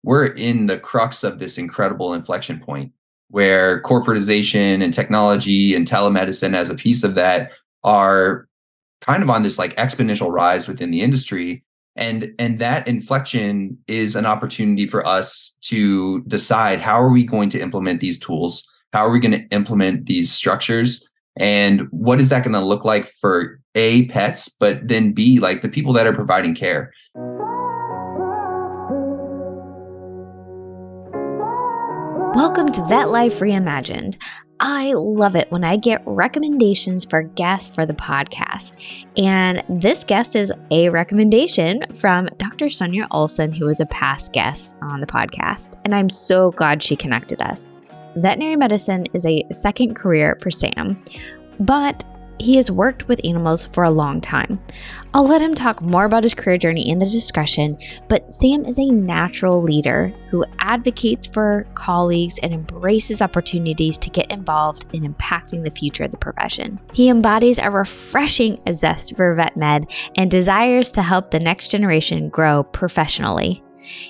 we're in the crux of this incredible inflection point where corporatization and technology and telemedicine as a piece of that are kind of on this like exponential rise within the industry. And that inflection is an opportunity for us to decide, how are we going to implement these tools? How are we going to implement these structures? And what is that going to look like for A, pets, but then B, like the people that are providing care? Welcome to Vet Life Reimagined. I love it when I get recommendations for guests for the podcast. And this guest is a recommendation from Dr. Sonia Olson, who was a past guest on the podcast. And I'm so glad she connected us. Veterinary medicine is a second career for Sam, but he has worked with animals for a long time. I'll let him talk more about his career journey in the discussion, but Sam is a natural leader who advocates for colleagues and embraces opportunities to get involved in impacting the future of the profession. He embodies a refreshing zest for vet med and desires to help the next generation grow professionally.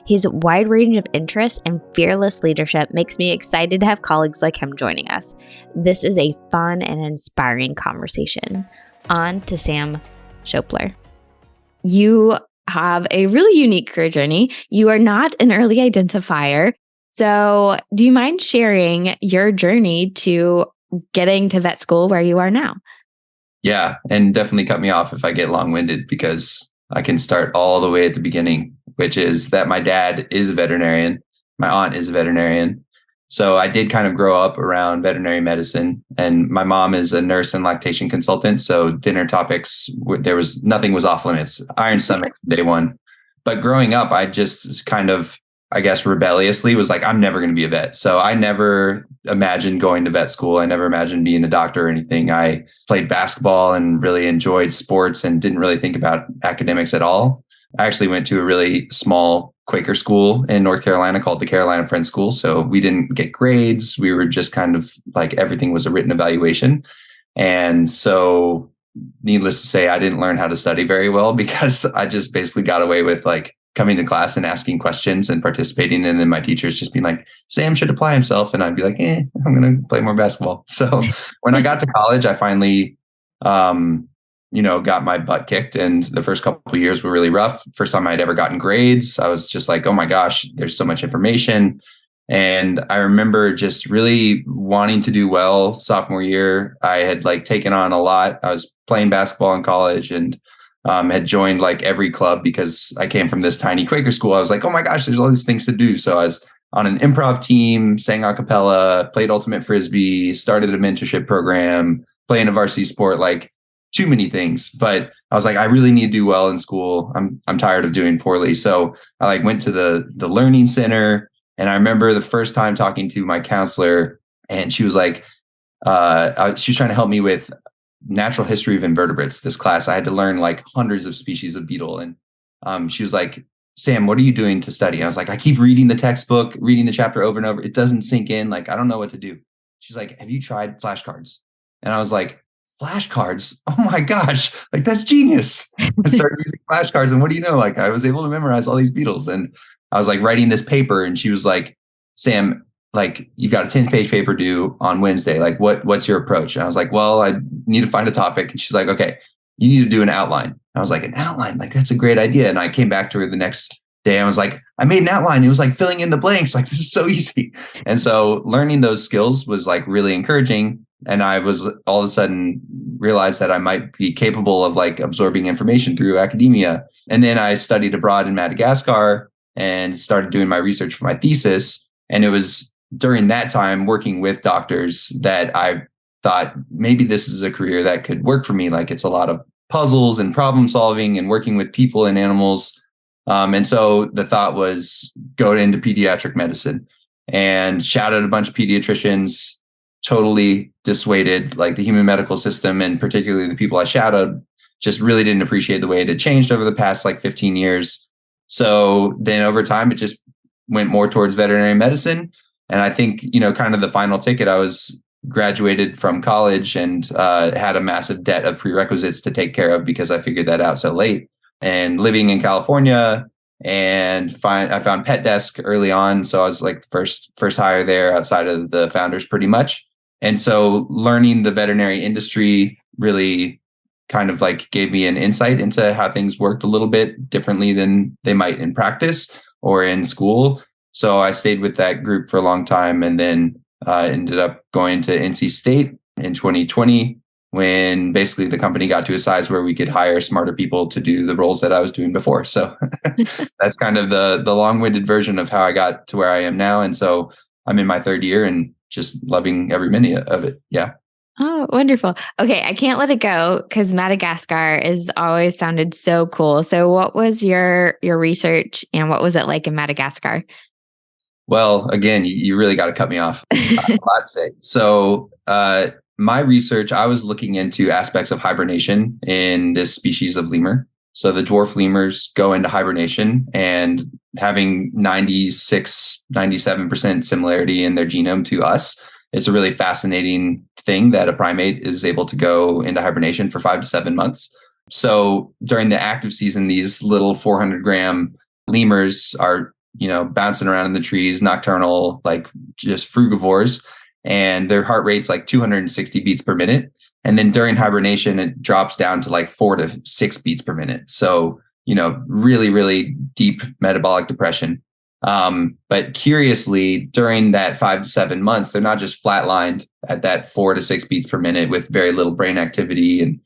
His wide range of interests and fearless leadership makes me excited to have colleagues like him joining us. This is a fun and inspiring conversation. On to Sam Schopler. You have a really unique career journey. You are not an early identifier. So do you mind sharing your journey to getting to vet school where you are now? Yeah, and definitely cut me off if I get long-winded, because I can start all the way at the beginning, which is that my dad is a veterinarian. My aunt is a veterinarian. So I did kind of grow up around veterinary medicine, and my mom is a nurse and lactation consultant. So dinner topics, nothing was off limits. Iron stomach from day one. But growing up, I just kind of, I guess, rebelliously was like, I'm never going to be a vet. So I never imagined going to vet school. I never imagined being a doctor or anything. I played basketball and really enjoyed sports and didn't really think about academics at all. I actually went to a really small Quaker school in North Carolina called the Carolina Friends School. So we didn't get grades. We were just kind of like, everything was a written evaluation. And so needless to say, I didn't learn how to study very well, because I just basically got away with like coming to class and asking questions and participating. And then my teachers just being like, Sam should apply himself. And I'd be like, I'm going to play more basketball. So when I got to college, I finally, got my butt kicked. And the first couple of years were really rough. First time I'd ever gotten grades. I was just like, oh my gosh, there's so much information. And I remember just really wanting to do well. Sophomore year, I had like taken on a lot. I was playing basketball in college and had joined like every club, because I came from this tiny Quaker school. I was like, oh my gosh, there's all these things to do. So I was on an improv team, sang a cappella, played ultimate frisbee, started a mentorship program, playing a varsity sport, like too many things. But I was like, I really need to do well in school. I'm tired of doing poorly. So I like went to the learning center. And I remember the first time talking to my counselor, and she was like, she was trying to help me with natural history of invertebrates. This class, I had to learn like hundreds of species of beetle. And she was like, Sam, what are you doing to study? I was like, I keep reading the textbook, reading the chapter over and over. It doesn't sink in. Like, I don't know what to do. She's like, have you tried flashcards? And I was like, flashcards? Oh my gosh, like that's genius. I started using flashcards, and what do you know? Like I was able to memorize all these beetles. And I was like writing this paper, and she was like, Sam, like you've got a 10-page paper due on Wednesday. Like what's your approach? And I was like, well, I need to find a topic. And she's like, okay, you need to do an outline. And I was like, an outline? Like that's a great idea. And I came back to her the next day. I was like, I made an outline. It was like filling in the blanks. Like this is so easy. And so learning those skills was like really encouraging. And I was all of a sudden realized that I might be capable of like absorbing information through academia. And then I studied abroad in Madagascar and started doing my research for my thesis. And it was during that time working with doctors that I thought maybe this is a career that could work for me. Like it's a lot of puzzles and problem solving and working with people and animals. And so the thought was go into pediatric medicine, and shouted a bunch of pediatricians, totally dissuaded. Like the human medical system, and particularly the people I shadowed, just really didn't appreciate the way it had changed over the past like 15 years. So then over time, it just went more towards veterinary medicine. And I think, kind of the final ticket, I was graduated from college and had a massive debt of prerequisites to take care of, because I figured that out so late. And living in California, and I found Pet Desk early on. So I was like first hire there outside of the founders pretty much. And so learning the veterinary industry really kind of like gave me an insight into how things worked a little bit differently than they might in practice or in school. So I stayed with that group for a long time, and then ended up going to NC State in 2020 when basically the company got to a size where we could hire smarter people to do the roles that I was doing before. So that's kind of the long-winded version of how I got to where I am now. And so I'm in my third year and just loving every minute of it. Yeah. Oh, wonderful. Okay, I can't let it go because Madagascar is always sounded so cool. So what was your research and what was it like in Madagascar? Well, again, you really got to cut me off. I'd say. So my research, I was looking into aspects of hibernation in this species of lemur. So the dwarf lemurs go into hibernation, and having 97% similarity in their genome to us, it's a really fascinating thing that a primate is able to go into hibernation for 5 to 7 months. So during the active season, these little 400-gram lemurs are, bouncing around in the trees, nocturnal, like just frugivores, and their heart rate's like 260 beats per minute. And then during hibernation, it drops down to like 4 to 6 beats per minute. So, really, really deep metabolic depression. But curiously, during that 5 to 7 months, they're not just flatlined at that 4 to 6 beats per minute with very little brain activity and,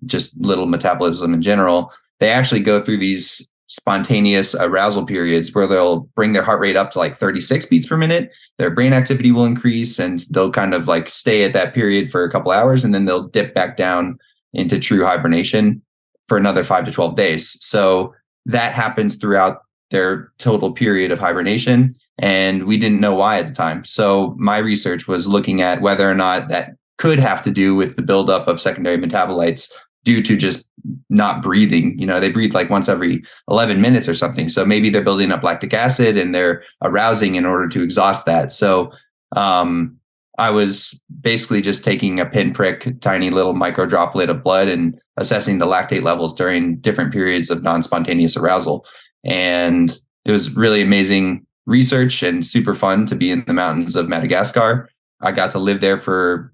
just little metabolism in general. They actually go through these spontaneous arousal periods where they'll bring their heart rate up to like 36 beats per minute. Their brain activity will increase, and they'll kind of like stay at that period for a couple hours, and then they'll dip back down into true hibernation for another 5 to 12 days. So that happens throughout their total period of hibernation, and we didn't know why at the time. So my research was looking at whether or not that could have to do with the buildup of secondary metabolites due to just not breathing. They breathe like once every 11 minutes or something. So maybe they're building up lactic acid and they're arousing in order to exhaust that. So I was basically just taking a pinprick, tiny little micro droplet of blood and assessing the lactate levels during different periods of non-spontaneous arousal. And it was really amazing research and super fun to be in the mountains of Madagascar. I got to live there for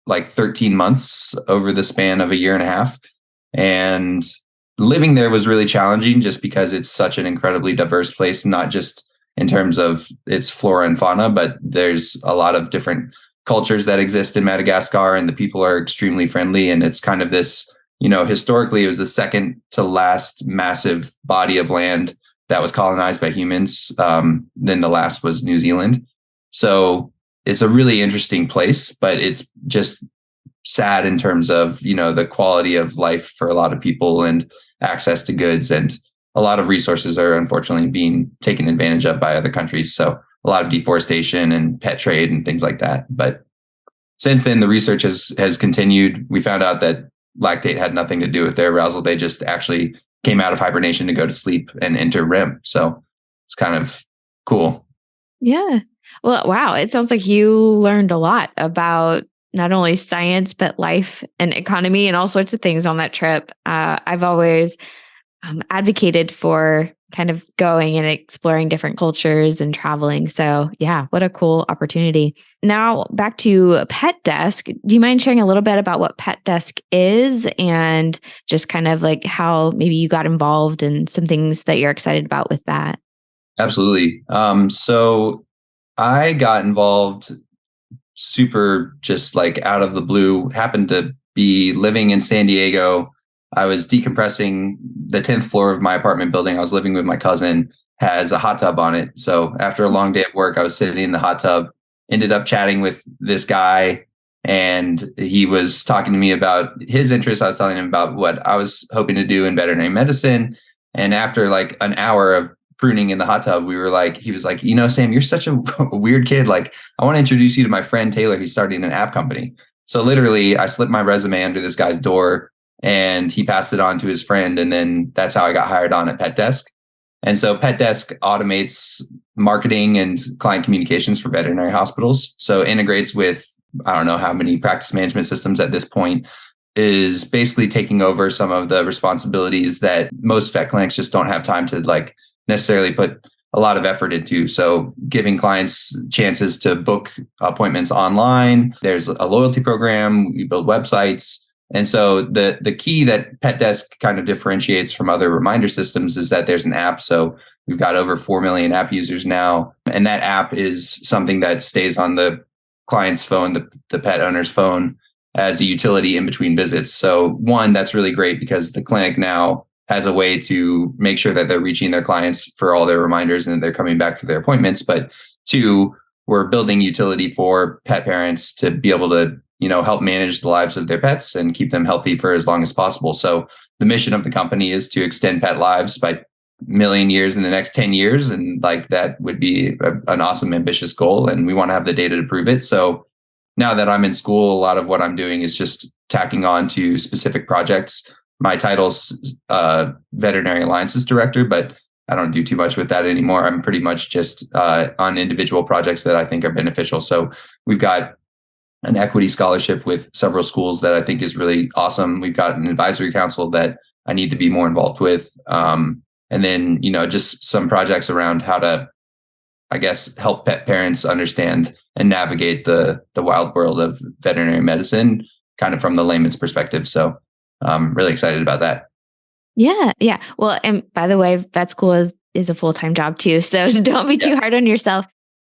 like 13 months over the span of a year and a half. And living there was really challenging just because it's such an incredibly diverse place, not just in terms of its flora and fauna, but there's a lot of different cultures that exist in Madagascar, and the people are extremely friendly. And it's kind of this, historically, it was the second to last massive body of land that was colonized by humans. Then the last was New Zealand. So it's a really interesting place, but it's just sad in terms of, the quality of life for a lot of people and access to goods, and a lot of resources are unfortunately being taken advantage of by other countries. So a lot of deforestation and pet trade and things like that. But since then, the research has continued. We found out that lactate had nothing to do with their arousal. They just actually came out of hibernation to go to sleep and enter REM. So it's kind of cool. Yeah. Well, wow. It sounds like you learned a lot about not only science, but life and economy and all sorts of things on that trip. I've always advocated for kind of going and exploring different cultures and traveling. So yeah, what a cool opportunity. Now back to Pet Desk. Do you mind sharing a little bit about what Pet Desk is and just kind of like how maybe you got involved and some things that you're excited about with that? Absolutely. So I got involved super just like out of the blue, happened to be living in San Diego. I was decompressing. The 10th floor of my apartment building I was living with my cousin has a hot tub on it. So after a long day of work, I was sitting in the hot tub, ended up chatting with this guy, and he was talking to me about his interests. I was telling him about what I was hoping to do in veterinary medicine. And after like an hour of pruning in the hot tub, he was like, Sam, you're such a weird kid. Like, I want to introduce you to my friend Taylor. He's starting an app company. So literally I slipped my resume under this guy's door and he passed it on to his friend. And then that's how I got hired on at Pet Desk. And so Pet Desk automates marketing and client communications for veterinary hospitals. So integrates with, I don't know how many practice management systems at this point. is basically taking over some of the responsibilities that most vet clinics just don't have time to like necessarily put a lot of effort into. So giving clients chances to book appointments online. There's a loyalty program. We build websites. And so the key that Pet Desk kind of differentiates from other reminder systems is that there's an app. So we've got over 4 million app users now. And that app is something that stays on the client's phone, the pet owner's phone, as a utility in between visits. So one, that's really great because the clinic now has a way to make sure that they're reaching their clients for all their reminders and they're coming back for their appointments. But two, we're building utility for pet parents to be able to, help manage the lives of their pets and keep them healthy for as long as possible. So the mission of the company is to extend pet lives by million years in the next 10 years. And like that would be an awesome, ambitious goal. And we want to have the data to prove it. So now that I'm in school, a lot of what I'm doing is just tacking on to specific projects. My title's Veterinary Alliances Director, but I don't do too much with that anymore. I'm pretty much just on individual projects that I think are beneficial. So we've got an equity scholarship with several schools that I think is really awesome. We've got an advisory council that I need to be more involved with. And then, just some projects around how to, I guess, help pet parents understand and navigate the wild world of veterinary medicine, kind of from the layman's perspective. So I'm really excited about that. Yeah. Yeah. Well, and by the way, vet school is a full-time job too. So don't be too hard on yourself.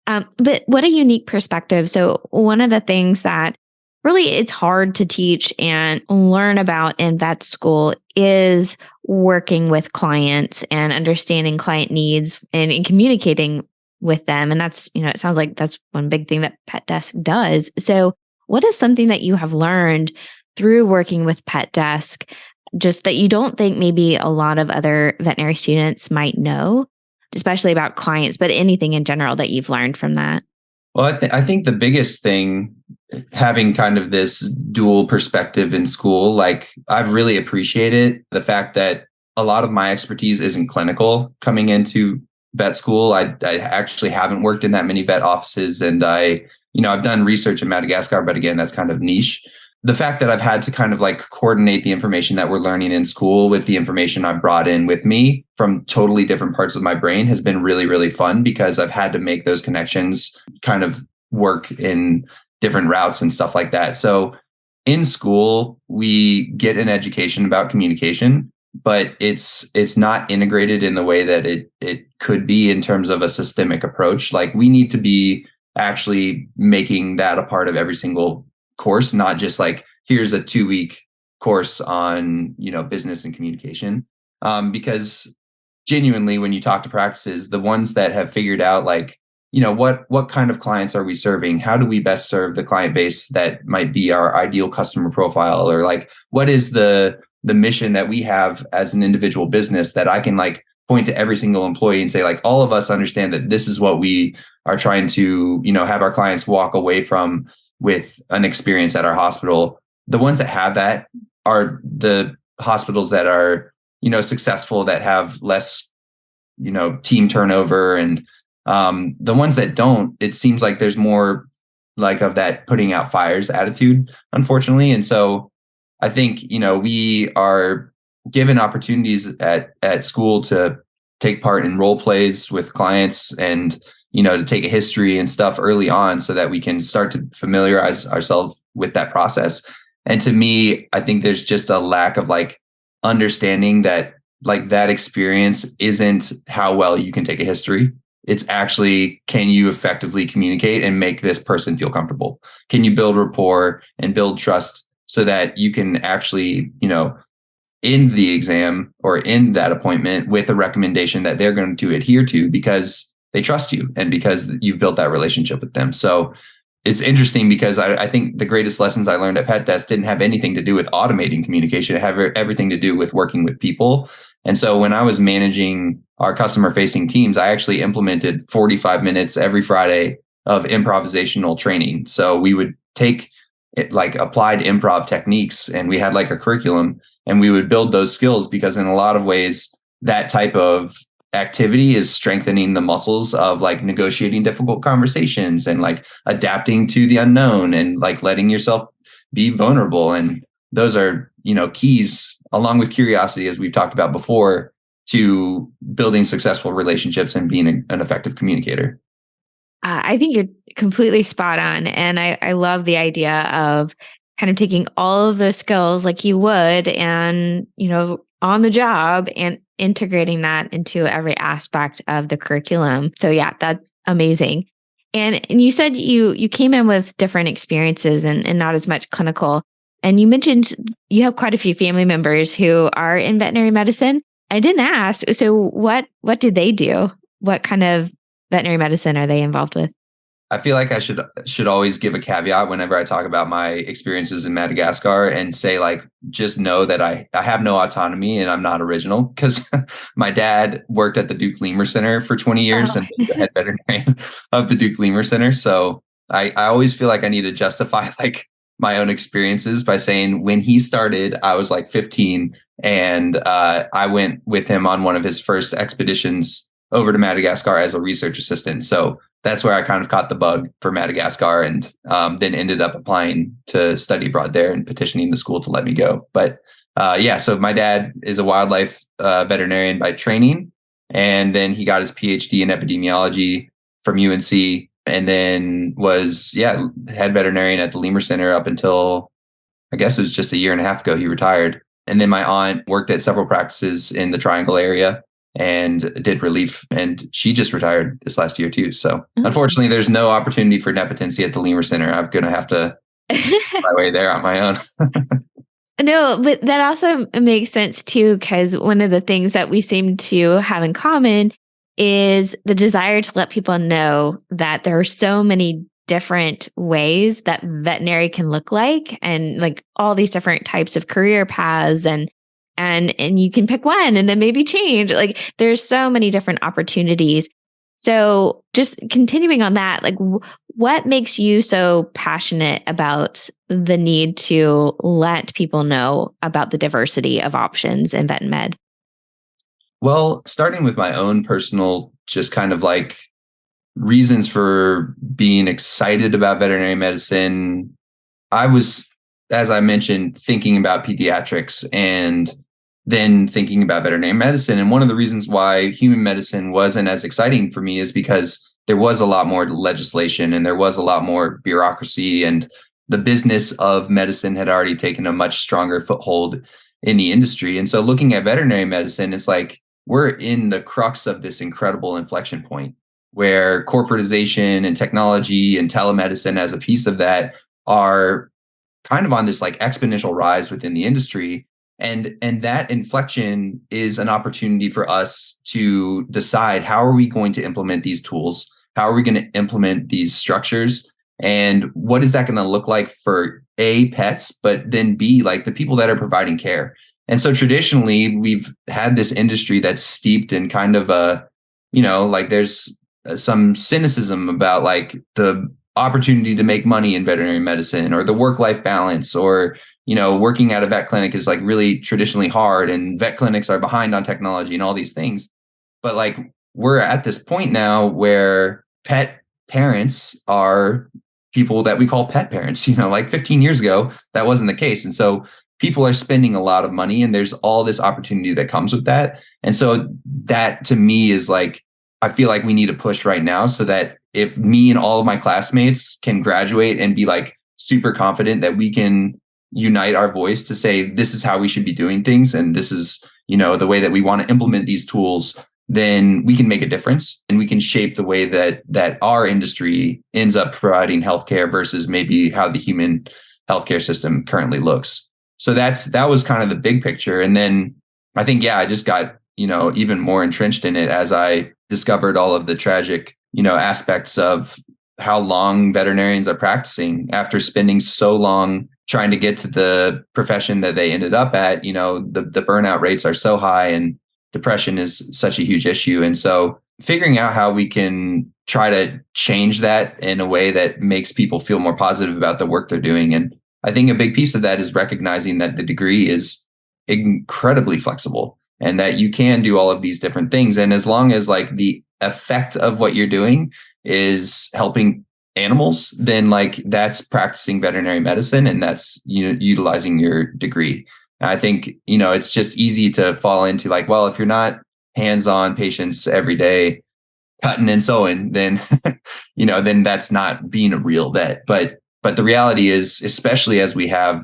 But what a unique perspective. So one of the things that really it's hard to teach and learn about in vet school is working with clients and understanding client needs and communicating with them. And that's, it sounds like that's one big thing that Pet Desk does. So what is something that you have learned through working with Pet Desk, just that you don't think maybe a lot of other veterinary students might know, especially about clients, but anything in general that you've learned from that? Well, I think the biggest thing, having kind of this dual perspective in school, like I've really appreciated the fact that a lot of my expertise isn't clinical coming into vet school. I actually haven't worked in that many vet offices, and I've done research in Madagascar, but again, that's kind of niche. The fact that I've had to kind of like coordinate the information that we're learning in school with the information I've brought in with me from totally different parts of my brain has been really, really fun because I've had to make those connections kind of work in different routes and stuff like that. So in school, we get an education about communication, but it's not integrated in the way that it could be in terms of a systemic approach. Like we need to be actually making that a part of every single course, not just like here's a 2-week course on business and communication, because genuinely when you talk to practices, the ones that have figured out like what kind of clients are we serving, how do we best serve the client base that might be our ideal customer profile, or like what is the mission that we have as an individual business that I can like point to every single employee and say like all of us understand that this is what we are trying to have our clients walk away from with an experience at our hospital. The ones that have that are the hospitals that are, successful, that have less, team turnover. And the ones that don't, it seems like there's more like of that putting out fires attitude, unfortunately. And so I think, we are given opportunities at school to take part in role plays with clients and to take a history and stuff early on so that we can start to familiarize ourselves with that process. And to me, I think there's just a lack of like understanding that like that experience isn't how well you can take a history. It's actually, can you effectively communicate and make this person feel comfortable? Can you build rapport and build trust so that you can actually, end the exam or end that appointment with a recommendation that they're going to adhere to because they trust you and because you've built that relationship with them. So it's interesting because I think the greatest lessons I learned at Pet Desk didn't have anything to do with automating communication. It had everything to do with working with people. And so when I was managing our customer facing teams, I actually implemented 45 minutes every Friday of improvisational training. So we would take like applied improv techniques and we had like a curriculum and we would build those skills because in a lot of ways, that type of activity is strengthening the muscles of like negotiating difficult conversations and like adapting to the unknown and like letting yourself be vulnerable. And those are, keys along with curiosity, as we've talked about before, to building successful relationships and being an effective communicator. I think you're completely spot on. And I love the idea of kind of taking all of those skills like you would and, on the job and integrating that into every aspect of the curriculum. So yeah, that's amazing. And you said you came in with different experiences and not as much clinical. And you mentioned you have quite a few family members who are in veterinary medicine. I didn't ask. So what do they do? What kind of veterinary medicine are they involved with? I feel like I should always give a caveat whenever I talk about my experiences in Madagascar and say, like, just know that I have no autonomy and I'm not original, because my dad worked at the Duke Lemur Center for 20 years and was the head veterinarian of the Duke Lemur Center. So I always feel like I need to justify like my own experiences by saying when he started, I was like 15 and I went with him on one of his first expeditions over to Madagascar as a research assistant. So that's where I kind of caught the bug for Madagascar, and then ended up applying to study abroad there and petitioning the school to let me go. But so my dad is a wildlife veterinarian by training, and then he got his PhD in epidemiology from UNC, and then was head veterinarian at the Lemur Center up until I guess it was just a year and a half ago he retired. And then my aunt worked at several practices in the Triangle area and did relief, and she just retired this last year too. So unfortunately, there's no opportunity for nepotency at the Lemur Center. I'm going to have to find my way there on my own. No, but that also makes sense too, because one of the things that we seem to have in common is the desire to let people know that there are so many different ways that veterinary can look like, and like all these different types of career paths, and you can pick one and then maybe change. Like there's so many different opportunities. So just continuing on that, like what makes you so passionate about the need to let people know about the diversity of options in vet and med? Well, starting with my own personal, just kind of like reasons for being excited about veterinary medicine, I was, as I mentioned, thinking about pediatrics and then thinking about veterinary medicine. And one of the reasons why human medicine wasn't as exciting for me is because there was a lot more legislation and there was a lot more bureaucracy, and the business of medicine had already taken a much stronger foothold in the industry. And so looking at veterinary medicine, it's like we're in the crux of this incredible inflection point where corporatization and technology and telemedicine as a piece of that are kind of on this like exponential rise within the industry. And that inflection is an opportunity for us to decide, how are we going to implement these tools? How are we going to implement these structures? And what is that going to look like for A, pets, but then B, like the people that are providing care? And so traditionally, we've had this industry that's steeped in kind of like there's some cynicism about like the opportunity to make money in veterinary medicine, or the work-life balance, or working at a vet clinic is like really traditionally hard, and vet clinics are behind on technology and all these things. But like we're at this point now where pet parents are people that we call pet parents. Like 15 years ago, that wasn't the case. And so people are spending a lot of money, and there's all this opportunity that comes with that. And so that to me is like, I feel like we need to push right now, so that if me and all of my classmates can graduate and be like super confident that we can unite our voice to say, this is how we should be doing things, and this is, the way that we want to implement these tools, then we can make a difference, and we can shape the way that our industry ends up providing healthcare versus maybe how the human healthcare system currently looks. So that was kind of the big picture. And then I think, I just got, even more entrenched in it as I discovered all of the tragic, aspects of how long veterinarians are practicing after spending so long trying to get to the profession that they ended up at. The burnout rates are so high, and depression is such a huge issue. And so figuring out how we can try to change that in a way that makes people feel more positive about the work they're doing. And I think a big piece of that is recognizing that the degree is incredibly flexible, and that you can do all of these different things. And as long as like the effect of what you're doing is helping animals, then like that's practicing veterinary medicine and that's, utilizing your degree. And I think, it's just easy to fall into like, well, if you're not hands-on patients every day cutting and sewing, then, then that's not being a real vet. But the reality is, especially as we have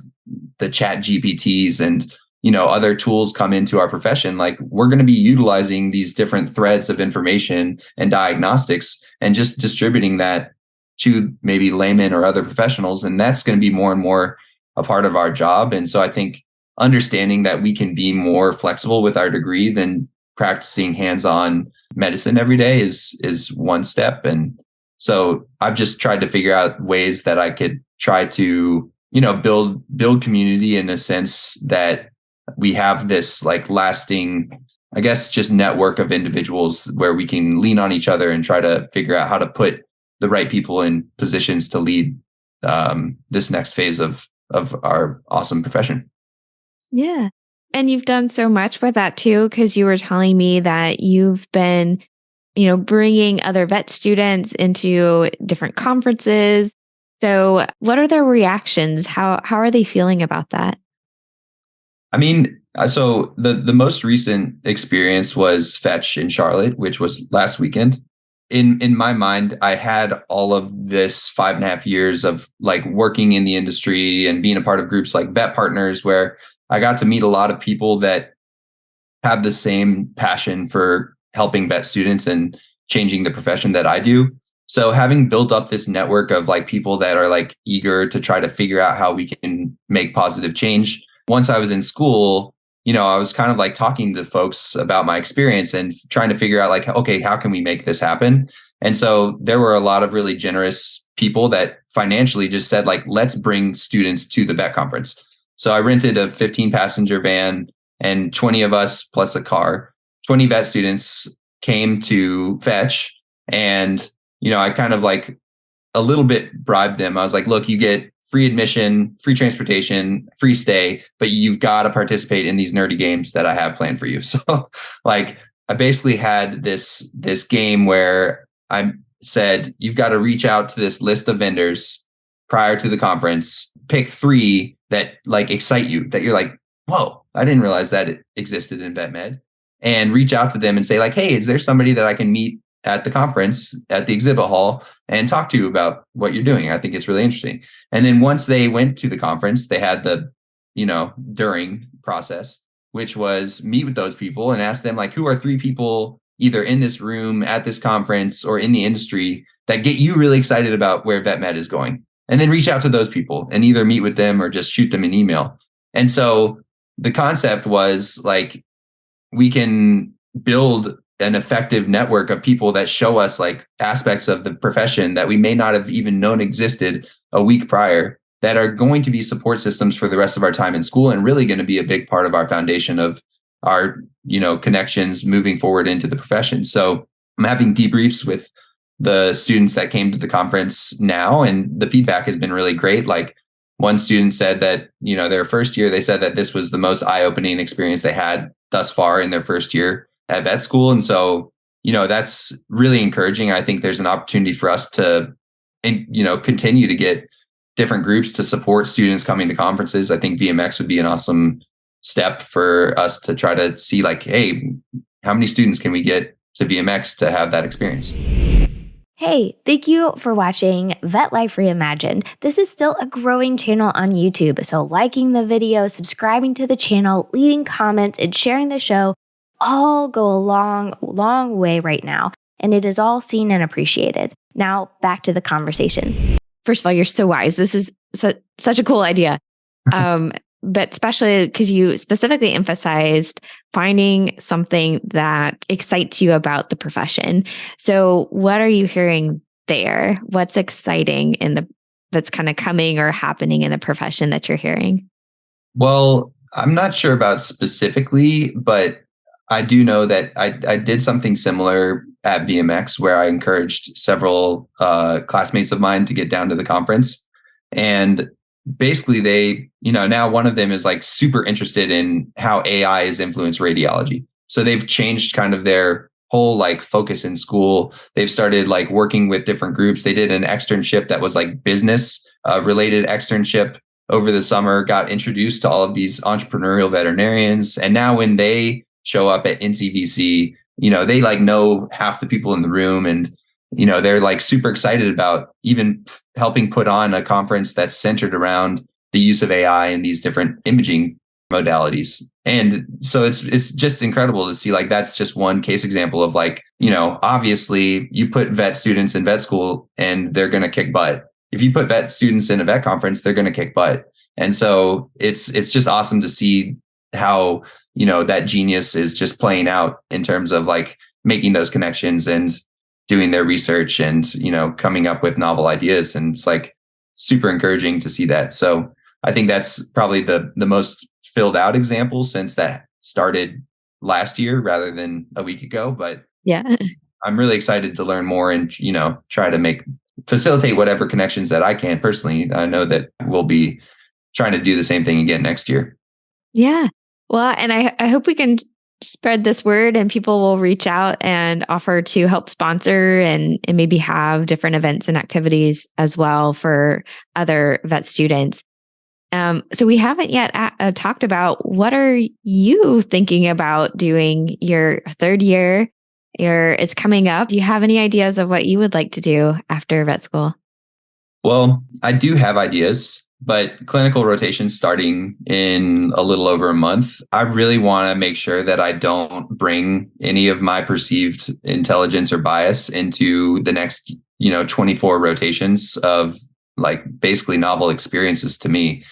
the chat GPTs and, other tools come into our profession, like we're going to be utilizing these different threads of information and diagnostics and just distributing that to maybe laymen or other professionals. And that's going to be more and more a part of our job. And so I think understanding that we can be more flexible with our degree than practicing hands-on medicine every day is one step. And so I've just tried to figure out ways that I could try to, build community in a sense that we have this like lasting, I guess, just network of individuals where we can lean on each other and try to figure out how to put the right people in positions to lead this next phase of our awesome profession. Yeah. And you've done so much with that too, because you were telling me that you've been, bringing other vet students into different conferences. So what are their reactions? How are they feeling about that? I mean, so the most recent experience was Fetch in Charlotte, which was last weekend. In my mind, I had all of this 5.5 years of like working in the industry and being a part of groups like Vet Partners, where I got to meet a lot of people that have the same passion for helping vet students and changing the profession that I do. So having built up this network of like people that are like eager to try to figure out how we can make positive change. Once I was in school, I was kind of like talking to folks about my experience and trying to figure out like, okay, how can we make this happen? And so there were a lot of really generous people that financially just said like, let's bring students to the vet conference. So I rented a 15 passenger van and 20 of us plus a car, 20 vet students came to Fetch. And, I kind of like a little bit bribed them. I was like, look, you get free admission, free transportation, free stay, but you've got to participate in these nerdy games that I have planned for you. So like I basically had this game where I said, you've got to reach out to this list of vendors prior to the conference, pick 3 that like excite you, that you're like, whoa, I didn't realize that it existed in vet med, and reach out to them and say like, hey, is there somebody that I can meet at the conference at the exhibit hall and talk to you about what you're doing? I think it's really interesting. And then once they went to the conference, they had the, during process, which was meet with those people and ask them like, who are 3 people either in this room at this conference or in the industry that get you really excited about where vet med is going? And then reach out to those people and either meet with them or just shoot them an email. And so the concept was like, we can build an effective network of people that show us like aspects of the profession that we may not have even known existed a week prior, that are going to be support systems for the rest of our time in school and really going to be a big part of our foundation of our, connections moving forward into the profession. So I'm having debriefs with the students that came to the conference now, and the feedback has been really great. Like one student said that, their first year, they said that this was the most eye-opening experience they had thus far in their first year at vet school. And so, that's really encouraging. I think there's an opportunity for us to, continue to get different groups to support students coming to conferences. I think VMX would be an awesome step for us to try to see like, hey, how many students can we get to VMX to have that experience? Hey, thank you for watching Vet Life Reimagined. This is still a growing channel on YouTube, so liking the video, subscribing to the channel, leaving comments, and sharing the show all go a long, long way right now, and it is all seen and appreciated. Now, back to the conversation. First of all, you're so wise. This is such a cool idea. But especially because you specifically emphasized finding something that excites you about the profession. So what are you hearing there? What's exciting that's kind of coming or happening in the profession that you're hearing? Well, I'm not sure about specifically, but I do know that I did something similar at VMX where I encouraged several classmates of mine to get down to the conference. And basically they, now one of them is like super interested in how AI has influenced radiology. So they've changed kind of their whole like focus in school. They've started like working with different groups. They did an externship that was like business related externship over the summer, got introduced to all of these entrepreneurial veterinarians. And now when they show up at NCVC, they like know half the people in the room, and, they're like super excited about even helping put on a conference that's centered around the use of AI in these different imaging modalities. And so it's just incredible to see, like, that's just one case example of like, obviously you put vet students in vet school and they're going to kick butt. If you put vet students in a vet conference, they're going to kick butt. And so it's just awesome to see how, that genius is just playing out in terms of like making those connections and doing their research and, coming up with novel ideas. And it's like super encouraging to see that. So I think that's probably the most filled out example since that started last year rather than a week ago. But yeah, I'm really excited to learn more and, try to facilitate whatever connections that I can personally. I know that we'll be trying to do the same thing again next year. Yeah. Well, and I hope we can spread this word and people will reach out and offer to help sponsor and maybe have different events and activities as well for other vet students. So we haven't yet talked about what are you thinking about doing your third year? It's coming up. Do you have any ideas of what you would like to do after vet school? Well, I do have ideas, but clinical rotation starting in a little over a month. I really want to make sure that I don't bring any of my perceived intelligence or bias into the next, 24 rotations of like basically novel experiences to me.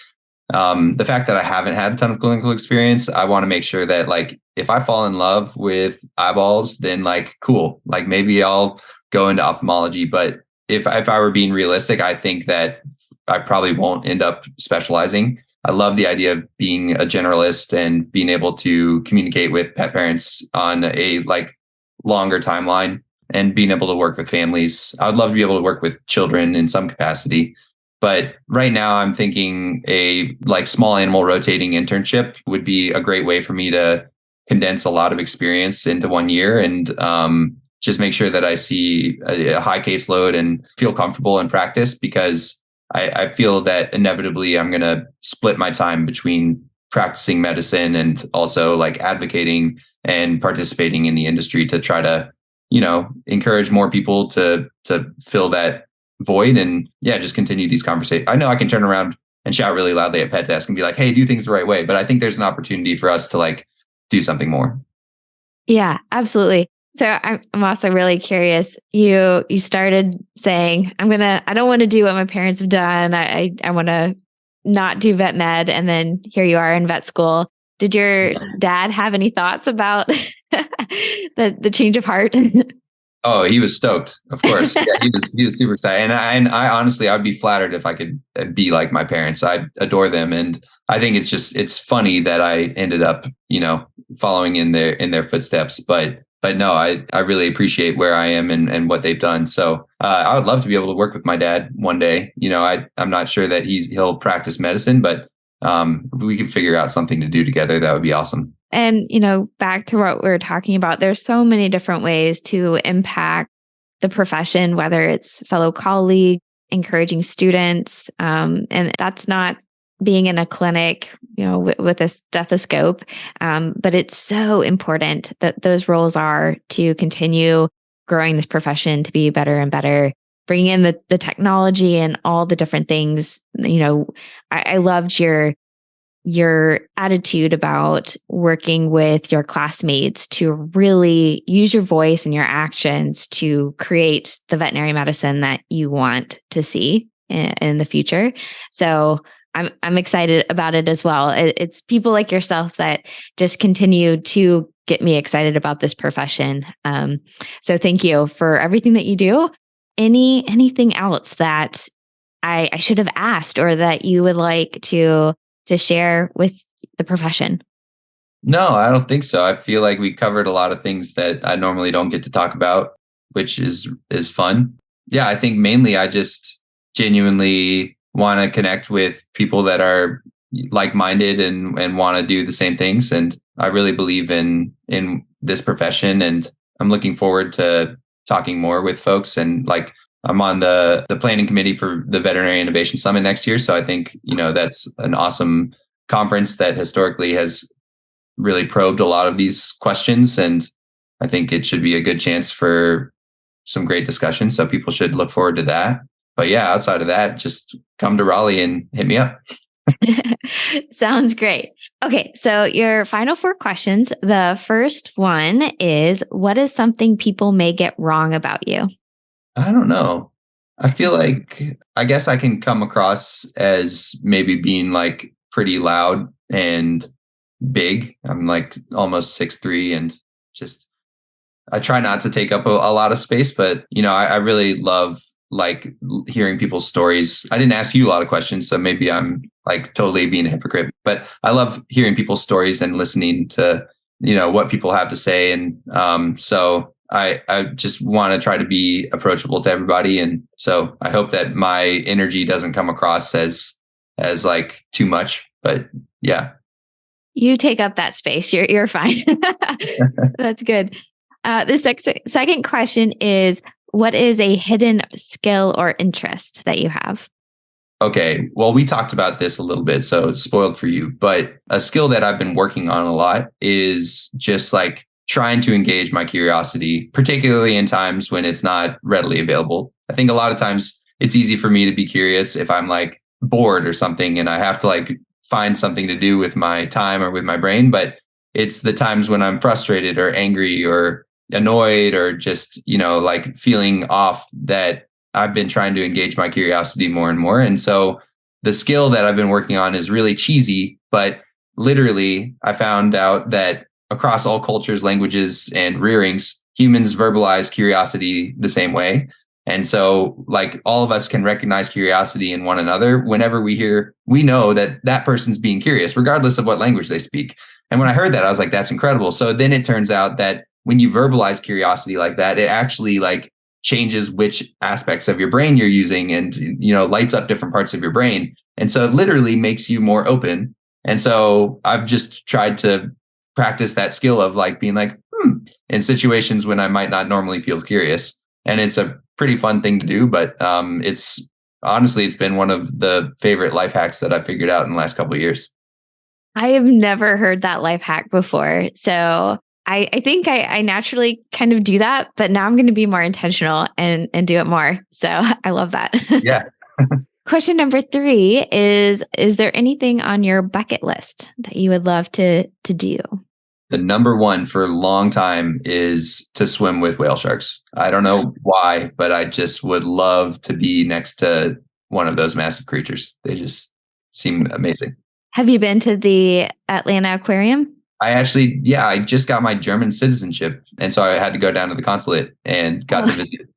The fact that I haven't had a ton of clinical experience, I want to make sure that like if I fall in love with eyeballs, then like cool, like maybe I'll go into ophthalmology. But if I were being realistic, I think that I probably won't end up specializing. I love the idea of being a generalist and being able to communicate with pet parents on a like longer timeline and being able to work with families. I would love to be able to work with children in some capacity. But right now I'm thinking a like small animal rotating internship would be a great way for me to condense a lot of experience into 1 year and just make sure that I see a high caseload and feel comfortable in practice, because I feel that inevitably I'm going to split my time between practicing medicine and also like advocating and participating in the industry to try to, encourage more people to fill that void and just continue these conversations. I know I can turn around and shout really loudly at pet desk and be like, hey, do things the right way. But I think there's an opportunity for us to like do something more. Yeah, absolutely. So I'm also really curious. You started saying, I don't want to do what my parents have done. I want to not do vet med. And then here you are in vet school. Did your dad have any thoughts about the change of heart? Oh, he was stoked, of course. Yeah, he was super excited. And I honestly, I would be flattered if I could be like my parents. I adore them. And I think it's funny that I ended up, following in their footsteps. But no, I really appreciate where I am and what they've done. So I would love to be able to work with my dad one day. I'm not sure that he'll practice medicine, but if we can figure out something to do together, that would be awesome. And, back to what we were talking about, there's so many different ways to impact the profession, whether it's fellow colleagues, encouraging students. And that's not being in a clinic, with a stethoscope. But it's so important that those roles are to continue growing this profession to be better and better, bringing in the technology and all the different things. I loved your attitude about working with your classmates to really use your voice and your actions to create the veterinary medicine that you want to see in the future. So I'm excited about it as well. It's people like yourself that just continue to get me excited about this profession. So thank you for everything that you do. Anything else that I should have asked or that you would like to share with the profession? No, I don't think so. I feel like we covered a lot of things that I normally don't get to talk about, which is fun. Yeah, I think mainly I just genuinely want to connect with people that are like-minded and want to do the same things. And I really believe in this profession. And I'm looking forward to talking more with folks. And like, I'm on the planning committee for the Veterinary Innovation Summit next year. So I think, that's an awesome conference that historically has really probed a lot of these questions. And I think it should be a good chance for some great discussion. So people should look forward to that. But yeah, outside of that, just come to Raleigh and hit me up. Sounds great. Okay, so your final 4 questions. The first one is, what is something people may get wrong about you? I don't know. I feel like, I guess I can come across as maybe being like pretty loud and big. I'm like almost 6'3", and just, I try not to take up a lot of space, but I really love like hearing people's stories. I didn't ask you a lot of questions, so maybe I'm like totally being a hypocrite, but I love hearing people's stories and listening to, what people have to say. And so I just want to try to be approachable to everybody. And so I hope that my energy doesn't come across as like too much, but yeah. You take up that space. You're fine. That's good. The second question is, what is a hidden skill or interest that you have? Okay, well, we talked about this a little bit, so it's spoiled for you. But a skill that I've been working on a lot is just like trying to engage my curiosity, particularly in times when it's not readily available. I think a lot of times it's easy for me to be curious if I'm like bored or something and I have to like find something to do with my time or with my brain. But it's the times when I'm frustrated or angry or annoyed or just, like feeling off that I've been trying to engage my curiosity more and more. And so the skill that I've been working on is really cheesy, but literally I found out that across all cultures, languages, and rearings, humans verbalize curiosity the same way. And so like all of us can recognize curiosity in one another. Whenever we know that that person's being curious, regardless of what language they speak. And when I heard that, I was like, that's incredible. So then it turns out that when you verbalize curiosity like that, it actually like changes which aspects of your brain you're using and, lights up different parts of your brain. And so it literally makes you more open. And so I've just tried to practice that skill of like being like, in situations when I might not normally feel curious. And it's a pretty fun thing to do, but it's been one of the favorite life hacks that I figured out in the last couple of years. I have never heard that life hack before. So I think I naturally kind of do that, but now I'm going to be more intentional and do it more. So I love that. Yeah. Question number 3 is there anything on your bucket list that you would love to do? The number one for a long time is to swim with whale sharks. I don't know why, but I just would love to be next to one of those massive creatures. They just seem amazing. Have you been to the Atlanta Aquarium? I just got my German citizenship. And so I had to go down to the consulate and got to visit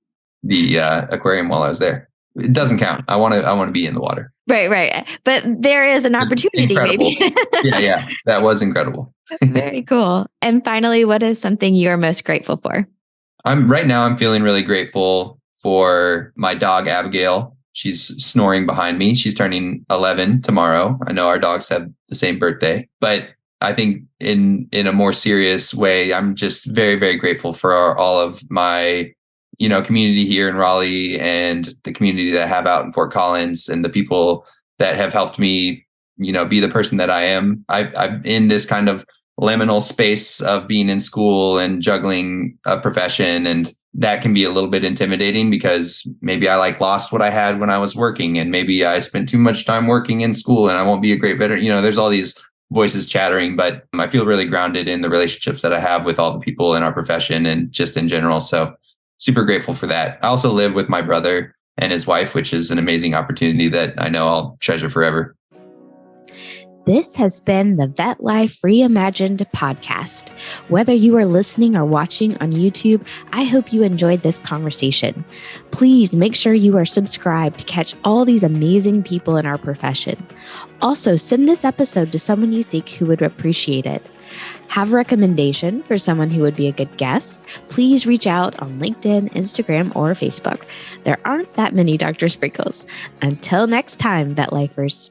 the aquarium while I was there. It doesn't count. I want to be in the water. Right. But there is an opportunity, maybe. Yeah. That was incredible. Very cool. And finally, what is something you're most grateful for? Right now I'm feeling really grateful for my dog, Abigail. She's snoring behind me. She's turning 11 tomorrow. I know our dogs have the same birthday, but I think in a more serious way, I'm just very, very grateful for all of my, community here in Raleigh and the community that I have out in Fort Collins and the people that have helped me, be the person that I am. I'm in this kind of liminal space of being in school and juggling a profession. And that can be a little bit intimidating because maybe I like lost what I had when I was working and maybe I spent too much time working in school and I won't be a great veteran. There's all these voices chattering, but I feel really grounded in the relationships that I have with all the people in our profession and just in general. So super grateful for that. I also live with my brother and his wife, which is an amazing opportunity that I know I'll treasure forever. This has been the Vet Life Reimagined podcast. Whether you are listening or watching on YouTube, I hope you enjoyed this conversation. Please make sure you are subscribed to catch all these amazing people in our profession. Also, send this episode to someone you think who would appreciate it. Have a recommendation for someone who would be a good guest? Please reach out on LinkedIn, Instagram, or Facebook. There aren't that many Dr. Sprinkles. Until next time, Vet Lifers.